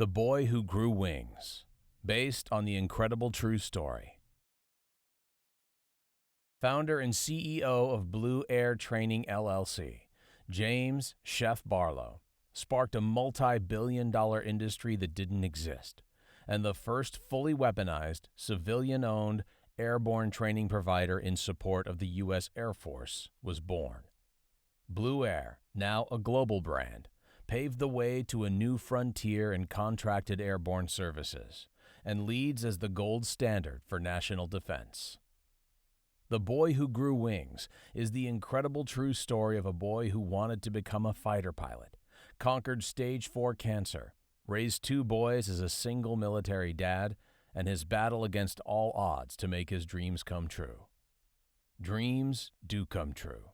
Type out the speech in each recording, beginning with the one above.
The Boy Who Grew Wings, based on the incredible true story. Founder and CEO of Blue Air Training LLC, James "Chef" Barlow, sparked a multi-billion-dollar industry that didn't exist, and the first fully weaponized, civilian-owned, airborne training provider in support of the U.S. Air Force was born. Blue Air, now a global brand, paved the way to a new frontier in contracted airborne services, and leads as the gold standard for national defense. The Boy Who Grew Wings is the incredible true story of a boy who wanted to become a fighter pilot, conquered stage 4 cancer, raised 2 boys as a single military dad, and his battle against all odds to make his dreams come true. Dreams do come true.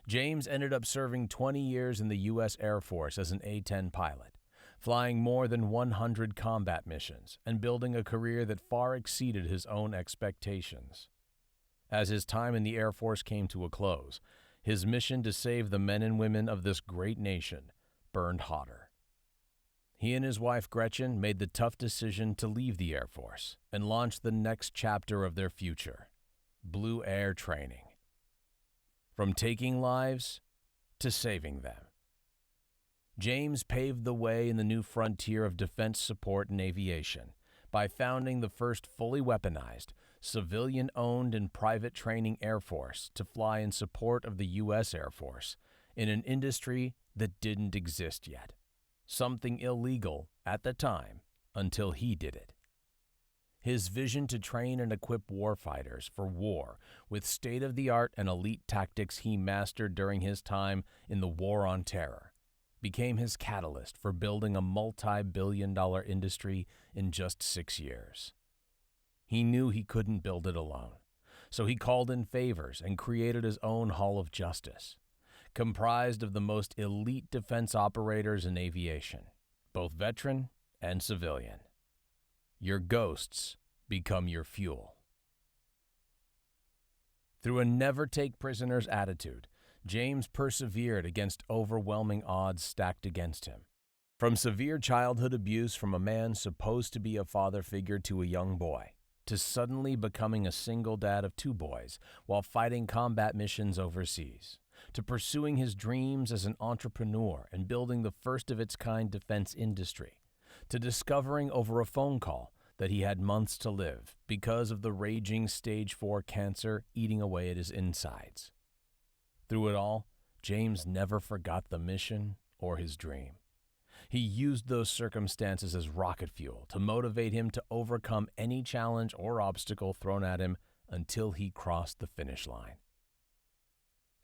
James ended up serving 20 years in the U.S. Air Force as an A-10 pilot, flying more than 100 combat missions and building a career that far exceeded his own expectations. As his time in the Air Force came to a close, his mission to save the men and women of this great nation burned hotter. He and his wife Gretchen made the tough decision to leave the Air Force and launch the next chapter of their future, Blue Air Training. From taking lives to saving them. James paved the way in the new frontier of defense support and aviation by founding the first fully weaponized, civilian-owned and private training Air Force to fly in support of the U.S. Air Force in an industry that didn't exist yet, something illegal at the time until he did it. His vision to train and equip warfighters for war with state-of-the-art and elite tactics he mastered during his time in the War on Terror became his catalyst for building a multi-billion-dollar industry in just 6 years. He knew he couldn't build it alone, so he called in favors and created his own Hall of Justice, comprised of the most elite defense operators in aviation, both veteran and civilian. Your ghosts become your fuel. Through a never-take-prisoners attitude, James persevered against overwhelming odds stacked against him. From severe childhood abuse from a man supposed to be a father figure to a young boy, to suddenly becoming a single dad of 2 boys while fighting combat missions overseas, to pursuing his dreams as an entrepreneur and building the first-of-its-kind defense industry, to discovering over a phone call that he had months to live because of the raging stage 4 cancer eating away at his insides. Through it all, James never forgot the mission or his dream. He used those circumstances as rocket fuel to motivate him to overcome any challenge or obstacle thrown at him until he crossed the finish line.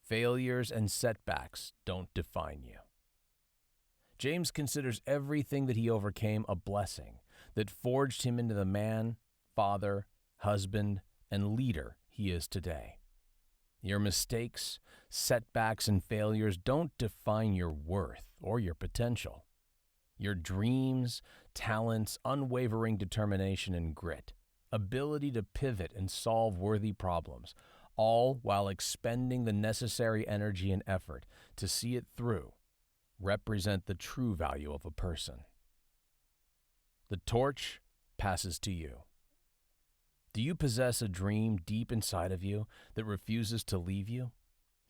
Failures and setbacks don't define you. James considers everything that he overcame a blessing that forged him into the man, father, husband, and leader he is today. Your mistakes, setbacks, and failures don't define your worth or your potential. Your dreams, talents, unwavering determination and grit, ability to pivot and solve worthy problems, all while expending the necessary energy and effort to see it through, represent the true value of a person. The torch passes to you. Do you possess a dream deep inside of you that refuses to leave you?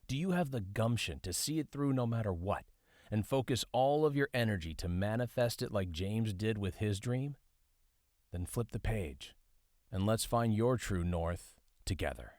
Do you have the gumption to see it through no matter what and focus all of your energy to manifest it like James did with his dream? Then flip the page and let's find your true north together.